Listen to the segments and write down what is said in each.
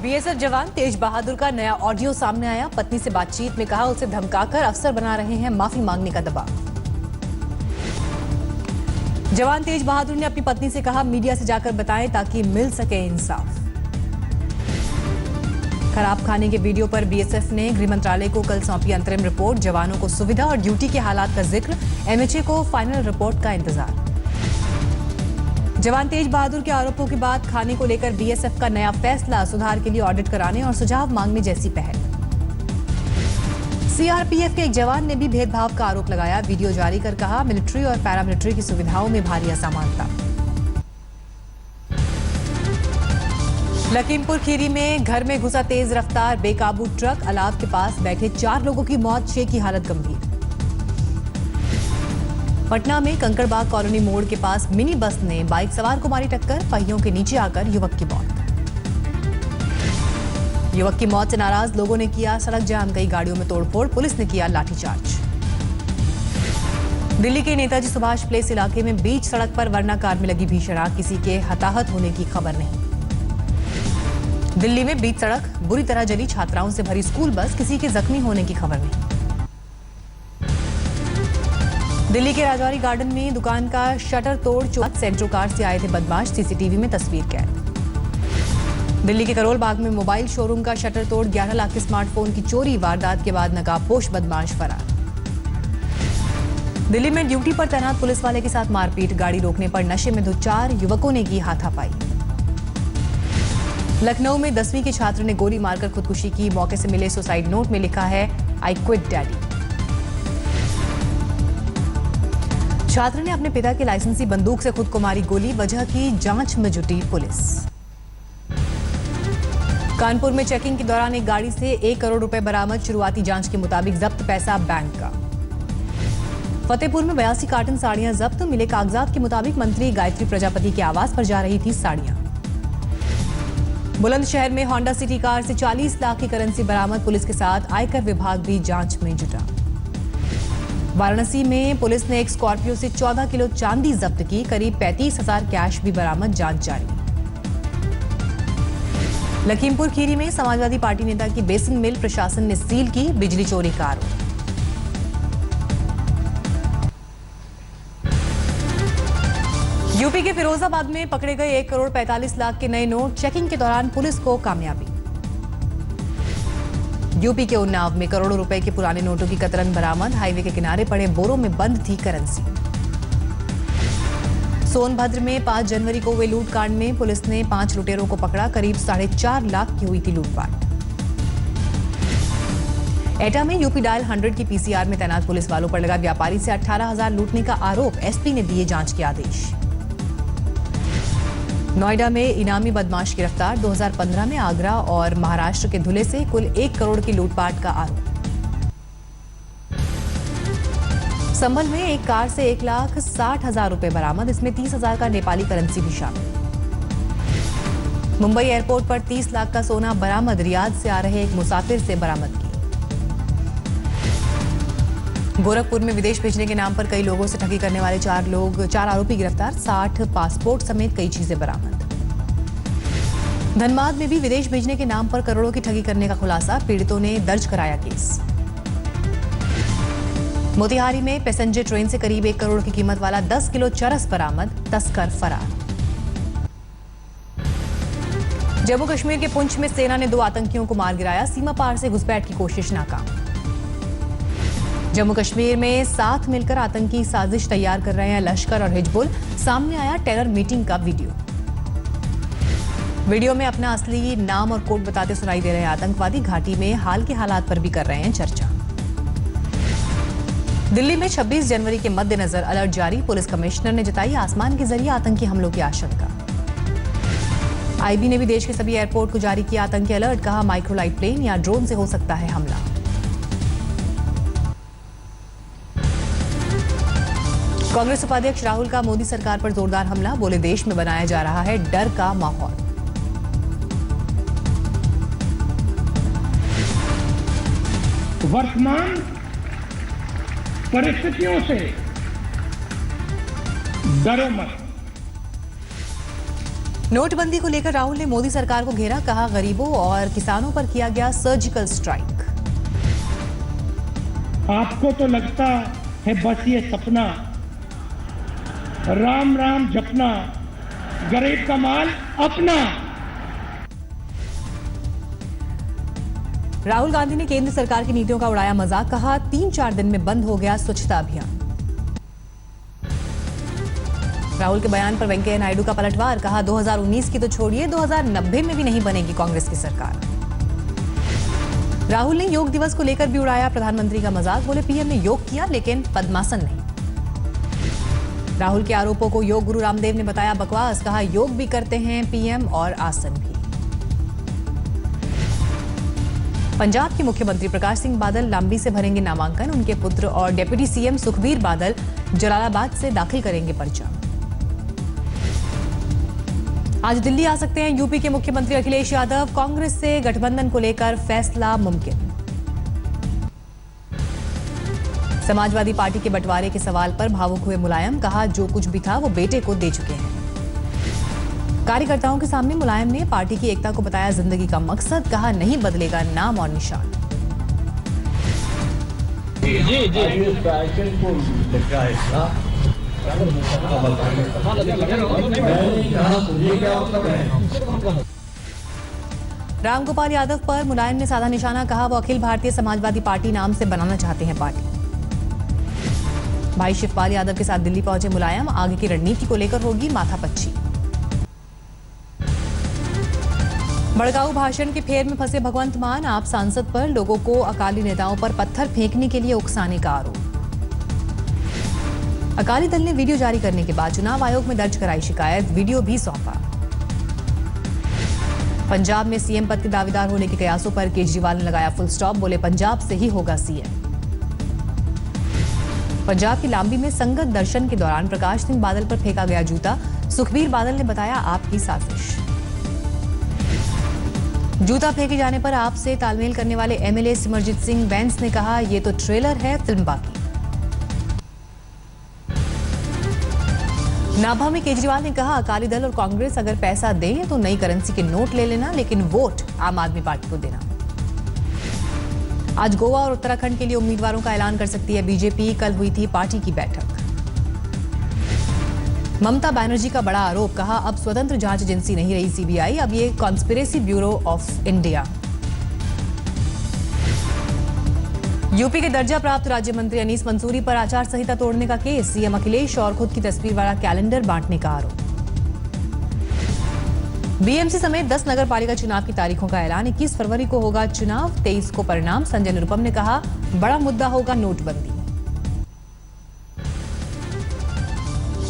BSF जवान तेज बहादुर का नया ऑडियो सामने आया। पत्नी से बातचीत में कहा उसे धमकाकर अफसर बना रहे हैं, माफी मांगने का दबाव। जवान तेज बहादुर ने अपनी पत्नी से कहा मीडिया से जाकर बताएं ताकि मिल सके इंसाफ। खराब खाने के वीडियो पर बीएसएफ ने गृह मंत्रालय को कल सौंपी अंतरिम रिपोर्ट। जवानों को सुविधा और ड्यूटी के हालात का जिक्र, एमएचए को फाइनल रिपोर्ट का इंतजार। जवान तेज बहादुर के आरोपों के बाद खाने को लेकर बीएसएफ का नया फैसला, सुधार के लिए ऑडिट कराने और सुझाव मांगने जैसी पहल। सीआरपीएफ के एक जवान ने भी भेदभाव का आरोप लगाया। वीडियो जारी कर कहा मिलिट्री और पैरामिलिट्री की सुविधाओं में भारी असमानता। लखीमपुर खीरी में घर में घुसा तेज रफ्तार बेकाबू ट्रक, अलाव के पास बैठे 4 लोगों की मौत, 6 की हालत गंभीर। पटना में कंकड़बाग कॉलोनी मोड़ के पास मिनी बस ने बाइक सवार को मारी टक्कर, पहियों के नीचे आकर युवक की मौत। युवक की मौत से नाराज लोगों ने किया सड़क जाम, कई गाड़ियों में तोड़फोड़, पुलिस ने किया लाठीचार्ज। दिल्ली के नेताजी सुभाष प्लेस इलाके में बीच सड़क पर वर्ना कार में लगी भीषण आग, किसी के हताहत होने की खबर नहीं। दिल्ली में बीच सड़क बुरी तरह जली, छात्राओं से भरी स्कूल बस, किसी के जख्मी होने की खबर नहीं। दिल्ली के राजौरी गार्डन में दुकान का शटर तोड़ चोर, सेंट्रो कार से आए थे बदमाश, सीसीटीवी में तस्वीर कैद। दिल्ली के करोल बाग में मोबाइल शोरूम का शटर तोड़, 11 लाख के स्मार्टफोन की चोरी, वारदात के बाद नकाबपोश बदमाश फरार। दिल्ली में ड्यूटी पर तैनात पुलिस वाले के साथ मारपीट, गाड़ी रोकने पर नशे में धुत 4 युवकों ने की हाथापाई। लखनऊ में 10वीं के छात्र ने गोली मारकर खुदकुशी की, मौके से मिले सुसाइड नोट में लिखा है आई क्विट डैडी। छात्र ने अपने पिता की लाइसेंसी बंदूक से खुद को मारी गोली, वजह की जांच में जुटी पुलिस। कानपुर में चेकिंग के दौरान एक गाड़ी से 1 करोड़ रुपए बरामद, शुरुआती जांच के मुताबिक जब्त पैसा बैंक का। फतेहपुर में 82 कार्टन साड़ियां जब्त, मिले कागजात के मुताबिक मंत्री गायत्री प्रजापति के आवास पर जा रही थी साड़ियां। बुलंदशहर में होंडा सिटी कार से 40 लाख की करेंसी बरामद, पुलिस के साथ आयकर विभाग भी जांच में जुटा। वाराणसी में पुलिस ने एक स्कॉर्पियो से 14 किलो चांदी जब्त की, करीब 35,000 कैश भी बरामद, जांच जारी। लखीमपुर खीरी में समाजवादी पार्टी नेता की बेसन मिल प्रशासन ने सील की, बिजली चोरी का आरोप। यूपी के फिरोजाबाद में पकड़े गए 1 करोड़ 45 लाख के नए नोट, चेकिंग के दौरान पुलिस को कामयाबी। यूपी के उन्नाव में करोड़ों रुपए के पुराने नोटों की कतरन बरामद, हाईवे के किनारे पड़े बोरों में बंद थी करेंसी। सोनभद्र में 5 जनवरी को हुए लूटकांड में पुलिस ने 5 लुटेरों को पकड़ा, करीब 4.5 लाख की हुई थी लूटपाट। एटा में यूपी डायल 100 की पीसीआर में तैनात पुलिस वालों पर लगा व्यापारी से 18,000 लूटने का आरोप, एसपी ने दिए जांच के आदेश। नोएडा में इनामी बदमाश गिरफ्तार, 2015 में आगरा और महाराष्ट्र के धुले से कुल 1 करोड़ की लूटपाट का आरोप। संभल में एक कार से 1,60,000 रुपए बरामद, इसमें 30,000 का नेपाली करेंसी भी शामिल। मुंबई एयरपोर्ट पर 30 लाख का सोना बरामद, रियाद से आ रहे एक मुसाफिर से बरामद की। गोरखपुर में विदेश भेजने के नाम पर कई लोगों से ठगी करने वाले 4 आरोपी गिरफ्तार, 60 पासपोर्ट समेत कई चीजें बरामद। धनबाद में भी विदेश भेजने के नाम पर करोड़ों की ठगी करने का खुलासा, पीड़ितों ने दर्ज कराया केस। मोतिहारी में पैसेंजर ट्रेन से करीब 1 करोड़ की कीमत वाला 10 किलो चरस बरामद, तस्कर फरार। जम्मू कश्मीर के पुंछ में सेना ने 2 आतंकियों को मार गिराया, सीमा पार से घुसपैठ की कोशिश नाकाम। जम्मू कश्मीर में साथ मिलकर आतंकी साजिश तैयार कर रहे हैं लश्कर और हिजबुल, सामने आया टेरर मीटिंग का वीडियो में अपना असली नाम और कोड बताते सुनाई दे रहे हैं आतंकवादी, घाटी में हाल के हालात पर भी कर रहे हैं चर्चा। दिल्ली में 26 जनवरी के मद्देनजर अलर्ट जारी, पुलिस कमिश्नर ने जताई आसमान के जरिए आतंकी हमलों की आशंका। आईबी ने भी देश के सभी एयरपोर्ट को जारी किया आतंकी अलर्ट, कहा माइक्रोलाइट प्लेन या ड्रोन से हो सकता है हमला। कांग्रेस उपाध्यक्ष राहुल का मोदी सरकार पर जोरदार हमला, बोले देश में बनाया जा रहा है डर का माहौल। वर्तमान परिस्थितियों से डरो मत, नोटबंदी को लेकर राहुल ने मोदी सरकार को घेरा, कहा गरीबों और किसानों पर किया गया सर्जिकल स्ट्राइक। आपको तो लगता है बस ये सपना, राम राम जपना, गरीब का माल अपना। राहुल गांधी ने केंद्र सरकार की नीतियों का उड़ाया मजाक, कहा 3-4 दिन में बंद हो गया स्वच्छता अभियान। राहुल के बयान पर वेंकैया नायडू का पलटवार, कहा 2019 की तो छोड़िए, 2090 में भी नहीं बनेगी कांग्रेस की सरकार। राहुल ने योग दिवस को लेकर भी उड़ाया प्रधानमंत्री का मजाक, बोले पीएम ने योग किया लेकिन पद्मासन नहीं। राहुल के आरोपों को योग गुरु रामदेव ने बताया बकवास, कहा योग भी करते हैं पीएम और आसन भी। पंजाब के मुख्यमंत्री प्रकाश सिंह बादल लांबी से भरेंगे नामांकन, उनके पुत्र और डिप्टी सीएम सुखबीर बादल जलालाबाद से दाखिल करेंगे पर्चा। आज दिल्ली आ सकते हैं यूपी के मुख्यमंत्री अखिलेश यादव, कांग्रेस से गठबंधन को लेकर फैसला मुमकिन। समाजवादी पार्टी के बंटवारे के सवाल पर भावुक हुए मुलायम, कहा जो कुछ भी था वो बेटे को दे चुके हैं। कार्यकर्ताओं के सामने मुलायम ने पार्टी की एकता को बताया जिंदगी का मकसद, कहा नहीं बदलेगा नाम और निशान। रामगोपाल यादव पर मुलायम ने साधा निशाना, कहा वो अखिल भारतीय समाजवादी पार्टी नाम से बनाना चाहते हैं पार्टी। भाई शिवपाल यादव के साथ दिल्ली पहुंचे मुलायम, आगे की रणनीति को लेकर होगी माथापच्ची। भड़काऊ भाषण के फेर में फंसे भगवंत मान, आप सांसद पर लोगों को अकाली नेताओं पर पत्थर फेंकने के लिए उकसाने का आरोप। अकाली दल ने वीडियो जारी करने के बाद चुनाव आयोग में दर्ज कराई शिकायत, वीडियो भी सौंपा। पंजाब में सीएम पद के दावेदार होने के कयासों पर केजरीवाल ने लगाया फुल स्टॉप, बोले पंजाब से ही होगा सीएम। पंजाब की लांबी में संगत दर्शन के दौरान प्रकाश सिंह बादल पर फेंका गया जूता, सुखबीर बादल ने बताया आपकी साजिश। जूता फेंके जाने पर आपसे तालमेल करने वाले एमएलए सिमरजीत सिंह बैंस ने कहा ये तो ट्रेलर है, फिल्म बाकी। नाभा में केजरीवाल ने कहा अकाली दल और कांग्रेस अगर पैसा दें तो नई करेंसी के नोट ले लेना, लेकिन वोट आम आदमी पार्टी को देना। आज गोवा और उत्तराखंड के लिए उम्मीदवारों का ऐलान कर सकती है बीजेपी, कल हुई थी पार्टी की बैठक। ममता बनर्जी का बड़ा आरोप, कहा अब स्वतंत्र जांच एजेंसी नहीं रही सीबीआई, अब ये conspiracy bureau of India. UP के दर्जा प्राप्त राज्य मंत्री अनीस मंसूरी पर आचार संहिता तोड़ने का केस, सीएम अखिलेश और खुद की तस्वीर वाला कैलेंडर बांटने का आरोप। बीएमसी समेत 10 नगर पालिका चुनाव की तारीखों का ऐलान, 21 फरवरी को होगा चुनाव, 23 को परिणाम। संजय निरुपम ने कहा बड़ा मुद्दा होगा नोटबंदी।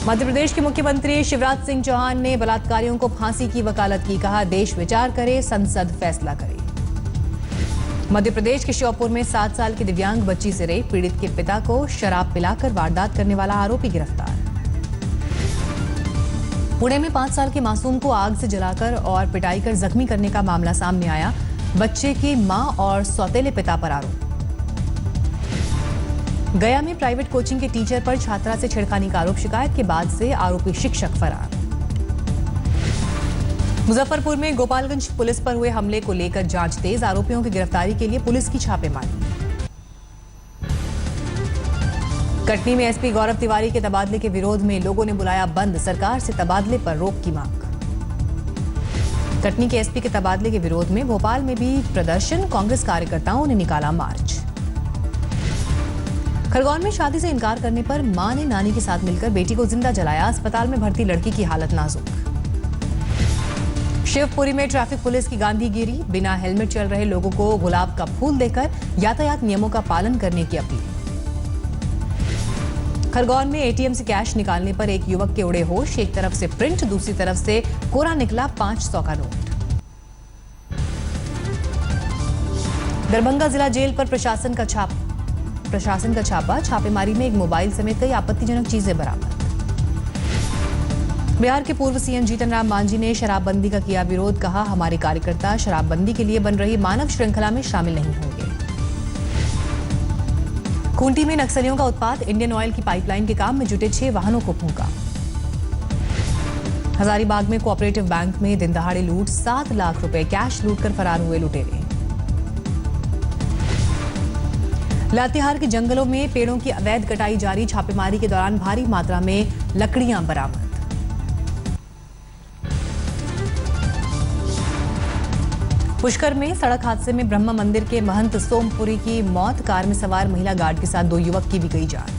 मध्य प्रदेश के मुख्यमंत्री शिवराज सिंह चौहान ने बलात्कारियों को फांसी की वकालत की, कहा देश विचार करे, संसद फैसला करे। मध्य प्रदेश के श्योपुर में 7 साल की दिव्यांग बच्ची से रेप, पीड़ित के पिता को शराब पिलाकर वारदात करने वाला आरोपी गिरफ्तार। पुणे में 5 साल के मासूम को आग से जलाकर और पिटाई कर जख्मी करने का मामला सामने आया, बच्चे की मां और सौतेले पिता पर आरोप। गया में प्राइवेट कोचिंग के टीचर पर छात्रा से छेड़खानी का आरोप, शिकायत के बाद से आरोपी शिक्षक फरार। मुजफ्फरपुर में गोपालगंज पुलिस पर हुए हमले को लेकर जांच तेज, आरोपियों की गिरफ्तारी के लिए पुलिस की छापेमारी। कटनी में एसपी गौरव तिवारी के तबादले के विरोध में लोगों ने बुलाया बंद, सरकार से तबादले पर रोक की मांग। कटनी के एसपी के तबादले के विरोध में भोपाल में भी प्रदर्शन, कांग्रेस कार्यकर्ताओं ने निकाला मार्च। खरगोन में शादी से इनकार करने पर मां ने नानी के साथ मिलकर बेटी को जिंदा जलाया, अस्पताल में भर्ती लड़की की हालत नाजुक। शिवपुरी में ट्रैफिक पुलिस की गांधीगिरी, बिना हेलमेट चल रहे लोगों को गुलाब का फूल देकर यातायात नियमों का पालन करने की अपील। खरगोन में एटीएम से कैश निकालने पर एक युवक के उड़े होश, एक तरफ से प्रिंट, दूसरी तरफ से कोरा निकला 500 का नोट। दरभंगा जिला जेल पर प्रशासन का छापा, छापेमारी में एक मोबाइल समेत कई आपत्तिजनक चीजें बरामद। बिहार के पूर्व सीएम जीतन राम मांझी ने शराबबंदी का किया विरोध, कहा हमारे कार्यकर्ता शराबबंदी के लिए बन रही मानव श्रृंखला में शामिल नहीं होंगे। खूंटी में नक्सलियों का उत्पात, इंडियन ऑयल की पाइपलाइन के काम में जुटे 6 वाहनों को फूंका। हजारीबाग में कोऑपरेटिव बैंक में दिन दहाड़े लूट, 7 लाख रुपए कैश लूटकर फरार हुए लुटेरे। लातेहार के जंगलों में पेड़ों की अवैध कटाई जारी, छापेमारी के दौरान भारी मात्रा में लकड़ियां बरामद। पुष्कर में सड़क हादसे में ब्रह्मा मंदिर के महंत सोमपुरी की मौत, कार में सवार महिला गार्ड के साथ 2 युवक की भी गई जान।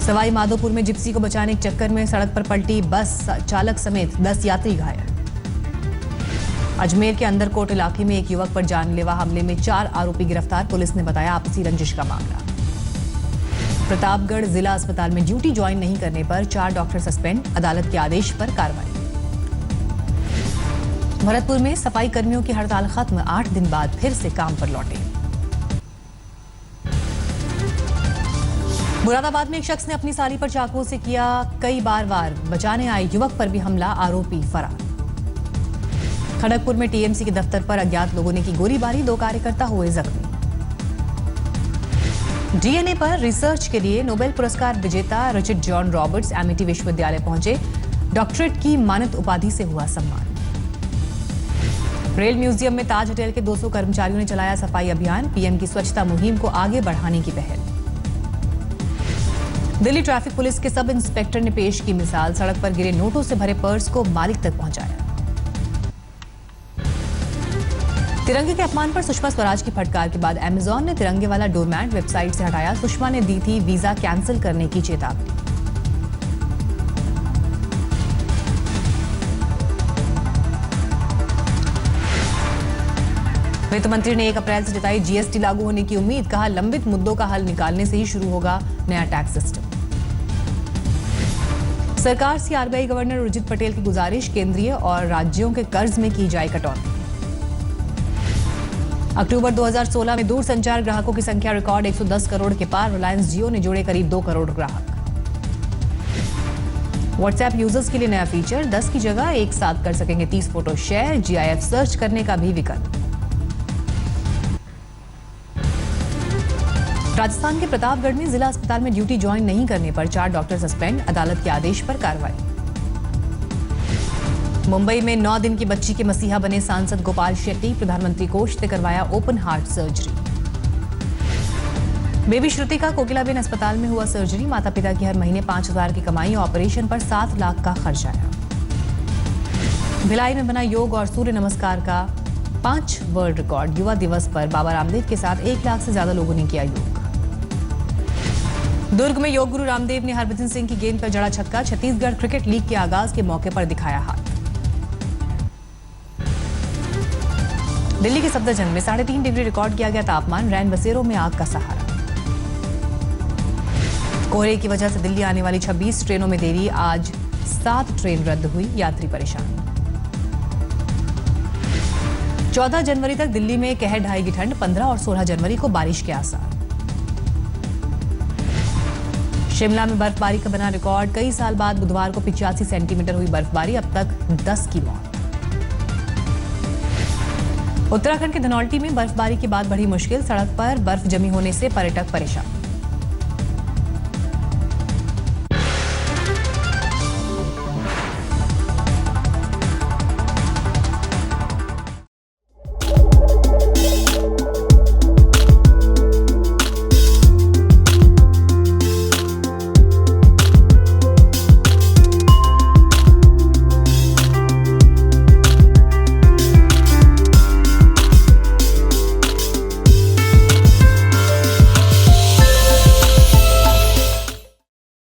सवाई माधोपुर में जिप्सी को बचाने के चक्कर में सड़क पर पलटी बस, चालक समेत 10 यात्री घायल। अजमेर के अंदरकोट इलाके में एक युवक पर जानलेवा हमले में 4 आरोपी गिरफ्तार, पुलिस ने बताया आपसी रंजिश का मामला। प्रतापगढ़ जिला अस्पताल में ड्यूटी ज्वाइन नहीं करने पर 4 डॉक्टर सस्पेंड, अदालत के आदेश पर कार्रवाई। भरतपुर में सफाई कर्मियों की हड़ताल खत्म, 8 दिन बाद फिर से काम पर लौटे। मुरादाबाद में एक शख्स ने अपनी साली पर चाकू से किया कई बार वार, बचाने आए युवक पर भी हमला, आरोपी फरार। खड़गपुर में टीएमसी के दफ्तर पर अज्ञात लोगों ने की गोलीबारी, 2 कार्यकर्ता हुए जख्मी। डीएनए पर रिसर्च के लिए नोबेल पुरस्कार विजेता रिचर्ड जॉन रॉबर्ट्स एमिटी विश्वविद्यालय पहुंचे, डॉक्टरेट की मानद उपाधि से हुआ सम्मान। रेल म्यूजियम में ताज होटल के 200 कर्मचारियों ने चलाया सफाई अभियान, पीएम की स्वच्छता मुहिम को आगे बढ़ाने की पहल। दिल्ली ट्रैफिक पुलिस के सब इंस्पेक्टर ने पेश की मिसाल, सड़क पर गिरे नोटों से भरे पर्स को मालिक तक पहुंचाया। तिरंगे के अपमान पर सुषमा स्वराज की फटकार के बाद अमेजॉन ने तिरंगे वाला डोरमैट वेबसाइट से हटाया, सुषमा ने दी थी वीजा कैंसिल करने की चेतावनी। वित्त मंत्री ने 1 अप्रैल से जताई जीएसटी लागू होने की उम्मीद, कहा लंबित मुद्दों का हल निकालने से ही शुरू होगा नया टैक्स सिस्टम। सरकार से आरबीआई गवर्नर उर्जित पटेल की गुजारिश, केंद्रीय और राज्यों के कर्ज में की जाए कटौती। अक्टूबर 2016 में दूरसंचार ग्राहकों की संख्या रिकॉर्ड 110 करोड़ के पार, रिलायंस जियो ने जोड़े करीब 2 करोड़ ग्राहक। व्हाट्सएप यूजर्स के लिए नया फीचर, 10 की जगह एक साथ कर सकेंगे 30 फोटो शेयर, जीआईएफ सर्च करने का भी विकल्प। राजस्थान के प्रतापगढ़ में जिला अस्पताल में ड्यूटी ज्वाइन नहीं करने पर 4 डॉक्टर सस्पेंड, अदालत के आदेश पर कार्रवाई। मुंबई में 9 दिन की बच्ची के मसीहा बने सांसद गोपाल शेट्टी, प्रधानमंत्री कोष से करवाया ओपन हार्ट सर्जरी। बेबी श्रुति का कोकिलाबेन अस्पताल में हुआ सर्जरी, माता पिता की हर महीने 5,000 की कमाई, ऑपरेशन पर 7 लाख का खर्च आया। भिलाई में बना योग और सूर्य नमस्कार का 5 वर्ल्ड रिकॉर्ड, युवा दिवस पर बाबा रामदेव के साथ 1 लाख से ज्यादा लोगों ने किया योग। दुर्ग में योग गुरु रामदेव ने हरभजन सिंह की गेंद पर जड़ा छक्का, छत्तीसगढ़ क्रिकेट लीग के आगाज के मौके पर दिखाया हाथ। दिल्ली के सफदरजंग में 3.5 डिग्री रिकॉर्ड किया गया तापमान, रैन बसेरों में आग का सहारा। कोहरे की वजह से दिल्ली आने वाली 26 ट्रेनों में देरी, आज 7 ट्रेन रद्द हुई, यात्री परेशान। 14 जनवरी तक दिल्ली में कहर ढाएगी ठंड, 15 और 16 जनवरी को बारिश के आसार। शिमला में बर्फबारी का बना रिकॉर्ड, कई साल बाद बुधवार को 85 सेंटीमीटर हुई बर्फबारी, अब तक 10 की मौत। उत्तराखंड के धनौल्टी में बर्फबारी के बाद बढ़ी मुश्किल, सड़क पर बर्फ जमी होने से पर्यटक परेशान।